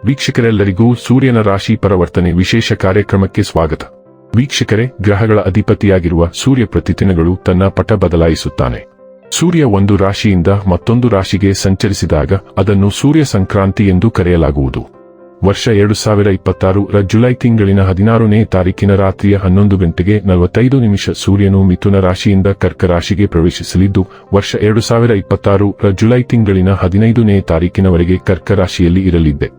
ವೀಕ್ಷಕರೆಲ್ಲರಿಗೂ ಸೂರ್ಯನ ರಾಶಿ ಪರಿವರ್ತನೆ ವಿಶೇಷ ಕಾರ್ಯಕ್ರಮಕ್ಕೆ ಸ್ವಾಗತ. ವೀಕ್ಷಕರೇ, ಗ್ರಹಗಳ ಅಧಿಪತಿಯಾಗಿರುವ ಸೂರ್ಯ ಪ್ರತಿದಿನಗಳು ತನ್ನ ಪಟ ಬದಲಾಯಿಸುತ್ತಾನೆ. ಸೂರ್ಯ ಒಂದು ರಾಶಿಯಿಂದ ಮತ್ತೊಂದು ರಾಶಿಗೆ ಸಂಚರಿಸಿದಾಗ ಅದನ್ನು ಸೂರ್ಯ ಸಂಕ್ರಾಂತಿ ಎಂದು ಕರೆಯಲಾಗುವುದು. ವರ್ಷ 2026 ರ ಜುಲೈ ತಿಂಗಳಿನ 16ನೇ ತಾರೀಕಿನ ರಾತ್ರಿಯ 11:45 ಸೂರ್ಯನು ಮಿಥುನ ರಾಶಿಯಿಂದ ಕರ್ಕ ರಾಶಿಗೆ ಪ್ರವೇಶಿಸಲಿದ್ದು, ವರ್ಷ 2026 ರ ಜುಲೈ ತಿಂಗಳಿನ 15ನೇ ತಾರೀಕಿನವರೆಗೆ ಕರ್ಕ ರಾಶಿಯಲ್ಲಿ ಇರಲಿದೆ.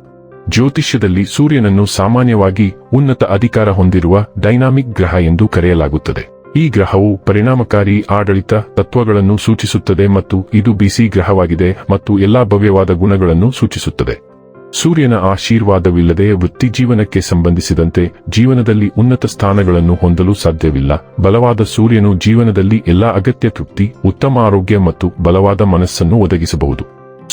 ಜ್ಯೋತಿಷ್ಯದಲ್ಲಿ ಸೂರ್ಯನನ್ನು ಸಾಮಾನ್ಯವಾಗಿ ಉನ್ನತ ಅಧಿಕಾರ ಹೊಂದಿರುವ ಡೈನಾಮಿಕ್ ಗ್ರಹ ಎಂದು ಕರೆಯಲಾಗುತ್ತದೆ. ಈ ಗ್ರಹವು ಪರಿಣಾಮಕಾರಿ ಆಡಳಿತ ತತ್ವಗಳನ್ನು ಸೂಚಿಸುತ್ತದೆ ಮತ್ತು ಇದು ಬಿಸಿ ಗ್ರಹವಾಗಿದೆ ಮತ್ತು ಎಲ್ಲಾ ಭವ್ಯವಾದ ಗುಣಗಳನ್ನು ಸೂಚಿಸುತ್ತದೆ. ಸೂರ್ಯನ ಆಶೀರ್ವಾದವಿಲ್ಲದೆ ವೃತ್ತಿಜೀವನಕ್ಕೆ ಸಂಬಂಧಿಸಿದಂತೆ ಜೀವನದಲ್ಲಿ ಉನ್ನತ ಸ್ಥಾನಗಳನ್ನು ಹೊಂದಲು ಸಾಧ್ಯವಿಲ್ಲ. ಬಲವಾದ ಸೂರ್ಯನು ಜೀವನದಲ್ಲಿ ಎಲ್ಲಾ ಅಗತ್ಯ ತೃಪ್ತಿ, ಉತ್ತಮ ಆರೋಗ್ಯ ಮತ್ತು ಬಲವಾದ ಮನಸ್ಸನ್ನು ಒದಗಿಸಬಹುದು.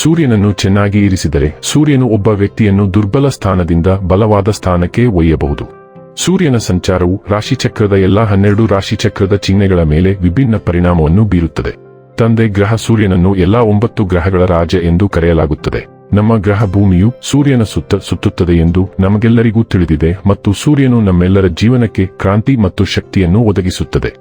ಸೂರ್ಯನನ್ನು ಚೆನ್ನಾಗಿ ಇರಿಸಿದರೆ ಸೂರ್ಯನು ಒಬ್ಬ ವ್ಯಕ್ತಿಯನ್ನು ದುರ್ಬಲ ಸ್ಥಾನದಿಂದ ಬಲವಾದ ಸ್ಥಾನಕ್ಕೆ ಒಯ್ಯಬಹುದು. ಸೂರ್ಯನ ಸಂಚಾರವು ರಾಶಿಚಕ್ರದ ಎಲ್ಲಾ 12 ರಾಶಿಚಕ್ರದ ಚಿಹ್ನೆಗಳ ಮೇಲೆ ವಿಭಿನ್ನ ಪರಿಣಾಮವನ್ನು ಬೀರುತ್ತದೆ. ತಂದೆ ಗ್ರಹ ಸೂರ್ಯನನ್ನು ಎಲ್ಲಾ 9 ಗ್ರಹಗಳ ರಾಜ ಎಂದು ಕರೆಯಲಾಗುತ್ತದೆ. ನಮ್ಮ ಗ್ರಹ ಭೂಮಿಯು ಸೂರ್ಯನ ಸುತ್ತ ಸುತ್ತುತ್ತದೆ ಎಂದು ನಮಗೆಲ್ಲರಿಗೂ ತಿಳಿದಿದೆ ಮತ್ತು ಸೂರ್ಯನು ನಮ್ಮೆಲ್ಲರ ಜೀವನಕ್ಕೆ ಕ್ರಾಂತಿ ಮತ್ತು ಶಕ್ತಿಯನ್ನು ಒದಗಿಸುತ್ತದೆ.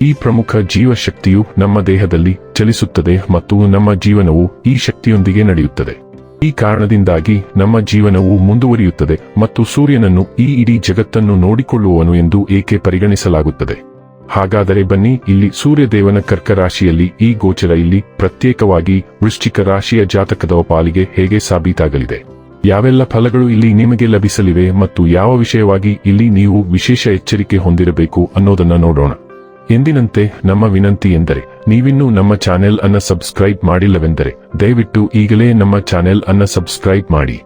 ಈ ಪ್ರಮುಖ ಜೀವಶಕ್ತಿಯು ನಮ್ಮ ದೇಹದಲ್ಲಿ ಚಲಿಸುತ್ತದೆ ಮತ್ತು ನಮ್ಮ ಜೀವನವು ಈ ಶಕ್ತಿಯೊಂದಿಗೆ ನಡೆಯುತ್ತದೆ. ಈ ಕಾರಣದಿಂದಾಗಿ ನಮ್ಮ ಜೀವನವು ಮುಂದುವರಿಯುತ್ತದೆ ಮತ್ತು ಸೂರ್ಯನನ್ನು ಈ ಇಡೀ ಜಗತ್ತನ್ನು ನೋಡಿಕೊಳ್ಳುವವನು ಎಂದು ಏಕೆ ಪರಿಗಣಿಸಲಾಗುತ್ತದೆ. ಹಾಗಾದರೆ ಬನ್ನಿ, ಇಲ್ಲಿ ಸೂರ್ಯದೇವನ ಕರ್ಕ ರಾಶಿಯಲ್ಲಿ ಈ ಗೋಚರ ಇಲ್ಲಿ ಪ್ರತ್ಯೇಕವಾಗಿ ವೃಶ್ಚಿಕ ರಾಶಿಯ ಜಾತಕದ ಪಾಲಿಗೆ ಹೇಗೆ ಸಾಬೀತಾಗಲಿದೆ, ಯಾವೆಲ್ಲ ಫಲಗಳು ಇಲ್ಲಿ ನಿಮಗೆ ಲಭಿಸಲಿವೆ ಮತ್ತು ಯಾವ ವಿಷಯವಾಗಿ ಇಲ್ಲಿ ನೀವು ವಿಶೇಷ ಎಚ್ಚರಿಕೆ ಹೊಂದಿರಬೇಕು ಅನ್ನೋದನ್ನ ನೋಡೋಣ. ಎಂದಿನಂತೆ ನಮ್ಮ ವಿನಂತಿ ಎಂದರೆ, ನೀವಿನ್ನೂ ನಮ್ಮ ಚಾನೆಲ್ ಅನ್ನ ಸಬ್ಸ್ಕ್ರೈಬ್ ಮಾಡಿಲ್ಲವೆಂದರೆ ದಯವಿಟ್ಟು ಈಗಲೇ ನಮ್ಮ ಚಾನೆಲ್ ಅನ್ನ ಸಬ್ಸ್ಕ್ರೈಬ್ ಮಾಡಿ.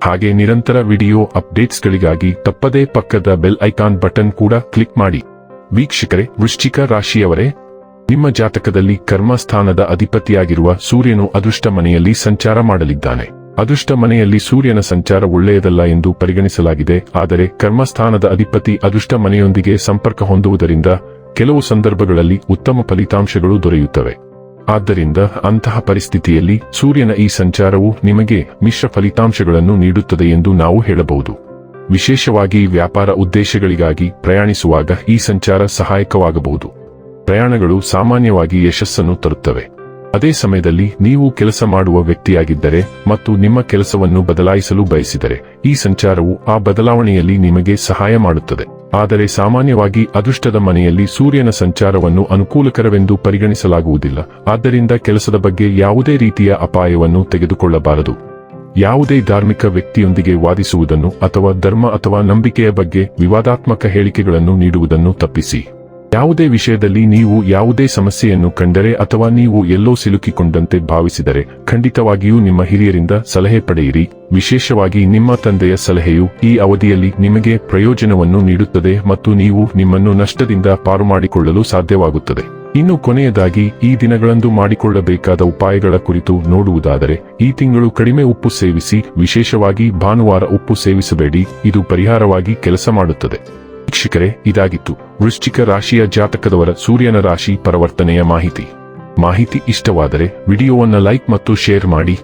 ಹಾಗೆ ನಿರಂತರ ವಿಡಿಯೋ ಅಪ್ಡೇಟ್ಸ್ಗಳಿಗಾಗಿ ತಪ್ಪದೇ ಪಕ್ಕದ ಬೆಲ್ ಐಕಾನ್ ಬಟನ್ ಕೂಡ ಕ್ಲಿಕ್ ಮಾಡಿ. ವೀಕ್ಷಕರೇ, ವೃಶ್ಚಿಕ ರಾಶಿಯವರೇ, ನಿಮ್ಮ ಜಾತಕದಲ್ಲಿ ಕರ್ಮಸ್ಥಾನದ ಅಧಿಪತಿಯಾಗಿರುವ ಸೂರ್ಯನು ಅದೃಷ್ಟ ಮನೆಯಲ್ಲಿ ಸಂಚಾರ ಮಾಡಲಿದ್ದಾನೆ. ಅದೃಷ್ಟ ಮನೆಯಲ್ಲಿ ಸೂರ್ಯನ ಸಂಚಾರ ಒಳ್ಳೆಯದಲ್ಲ ಎಂದು ಪರಿಗಣಿಸಲಾಗಿದೆ. ಆದರೆ ಕರ್ಮಸ್ಥಾನದ ಅಧಿಪತಿ ಅದೃಷ್ಟ ಮನೆಯೊಂದಿಗೆ ಸಂಪರ್ಕ ಹೊಂದುವುದರಿಂದ ಕೆಲವು ಸಂದರ್ಭಗಳಲ್ಲಿ ಉತ್ತಮ ಫಲಿತಾಂಶಗಳು ದೊರೆಯುತ್ತವೆ. ಆದ್ದರಿಂದ ಅಂತಹ ಪರಿಸ್ಥಿತಿಯಲ್ಲಿ ಸೂರ್ಯನ ಈ ಸಂಚಾರವು ನಿಮಗೆ ಮಿಶ್ರ ಫಲಿತಾಂಶಗಳನ್ನು ನೀಡುತ್ತದೆ ಎಂದು ನಾವು ಹೇಳಬಹುದು. ವಿಶೇಷವಾಗಿ ವ್ಯಾಪಾರ ಉದ್ದೇಶಗಳಿಗಾಗಿ ಪ್ರಯಾಣಿಸುವಾಗ ಈ ಸಂಚಾರ ಸಹಾಯಕವಾಗಬಹುದು. ಪ್ರಯಾಣಗಳು ಸಾಮಾನ್ಯವಾಗಿ ಯಶಸ್ಸನ್ನು ತರುತ್ತವೆ. ಅದೇ ಸಮಯದಲ್ಲಿ ನೀವು ಕೆಲಸ ಮಾಡುವ ವ್ಯಕ್ತಿಯಾಗಿದ್ದರೆ ಮತ್ತು ನಿಮ್ಮ ಕೆಲಸವನ್ನು ಬದಲಾಯಿಸಲು ಬಯಸಿದರೆ ಈ ಸಂಚಾರವು ಆ ಬದಲಾವಣೆಯಲ್ಲಿ ನಿಮಗೆ ಸಹಾಯ ಮಾಡುತ್ತದೆ. ಆದರೆ ಸಾಮಾನ್ಯವಾಗಿ ಅದೃಷ್ಟದ ಮನೆಯಲ್ಲಿ ಸೂರ್ಯನ ಸಂಚಾರವನ್ನು ಅನುಕೂಲಕರವೆಂದು ಪರಿಗಣಿಸಲಾಗುವುದಿಲ್ಲ. ಆದ್ದರಿಂದ ಕೆಲಸದ ಬಗ್ಗೆ ಯಾವುದೇ ರೀತಿಯ ಅಪಾಯವನ್ನು ತೆಗೆದುಕೊಳ್ಳಬಾರದು. ಯಾವುದೇ ಧಾರ್ಮಿಕ ವ್ಯಕ್ತಿಯೊಂದಿಗೆ ವಾದಿಸುವುದನ್ನು ಅಥವಾ ಧರ್ಮ ಅಥವಾ ನಂಬಿಕೆಯ ಬಗ್ಗೆ ವಿವಾದಾತ್ಮಕ ಹೇಳಿಕೆಗಳನ್ನು ನೀಡುವುದನ್ನು ತಪ್ಪಿಸಿ. ಯಾವುದೇ ವಿಷಯದಲ್ಲಿ ನೀವು ಯಾವುದೇ ಸಮಸ್ಯೆಯನ್ನು ಕಂಡರೆ ಅಥವಾ ನೀವು ಎಲ್ಲೋ ಸಿಲುಕಿಕೊಂಡಂತೆ ಭಾವಿಸಿದರೆ ಖಂಡಿತವಾಗಿಯೂ ನಿಮ್ಮ ಹಿರಿಯರಿಂದ ಸಲಹೆ ಪಡೆಯಿರಿ. ವಿಶೇಷವಾಗಿ ನಿಮ್ಮ ತಂದೆಯ ಸಲಹೆಯು ಈ ಅವಧಿಯಲ್ಲಿ ನಿಮಗೆ ಪ್ರಯೋಜನವನ್ನು ನೀಡುತ್ತದೆ ಮತ್ತು ನೀವು ನಿಮ್ಮನ್ನು ನಷ್ಟದಿಂದ ಪಾರು ಮಾಡಿಕೊಳ್ಳಲು ಸಾಧ್ಯವಾಗುತ್ತದೆ. ಇನ್ನು ಕೊನೆಯದಾಗಿ ಈ ದಿನಗಳಂದು ಮಾಡಿಕೊಳ್ಳಬೇಕಾದ ಉಪಾಯಗಳ ಕುರಿತು ನೋಡುವುದಾದರೆ, ಈ ತಿಂಗಳು ಕಡಿಮೆ ಉಪ್ಪು ಸೇವಿಸಿ. ವಿಶೇಷವಾಗಿ ಭಾನುವಾರ ಉಪ್ಪು ಸೇವಿಸಬೇಡಿ, ಇದು ಪರಿಹಾರವಾಗಿ ಕೆಲಸ ಮಾಡುತ್ತದೆ. ವೀಕ್ಷಕರೇ, ಇದಾಗಿತ್ತು ವೃಶ್ಚಿಕ ರಾಶಿಯ ಜಾತಕದವರ ಸೂರ್ಯನ ರಾಶಿ ಪರಿವರ್ತನೆಯ ಮಾಹಿತಿ ಇಷ್ಟವಾದರೆ ವಿಡಿಯೋವನ್ನು ಲೈಕ್ ಮತ್ತು ಶೇರ್ ಮಾಡಿ.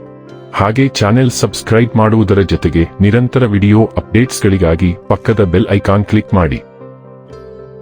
ಹಾಗೆ ಚಾನೆಲ್ ಸಬ್ಸ್ಕ್ರೈಬ್ ಮಾಡುವುದರ ಜೊತೆಗೆ ನಿರಂತರ ವಿಡಿಯೋ ಅಪ್ಡೇಟ್ಸ್ಗಳಿಗಾಗಿ ಪಕ್ಕದ ಬೆಲ್ ಐಕಾನ್ ಕ್ಲಿಕ್ ಮಾಡಿ.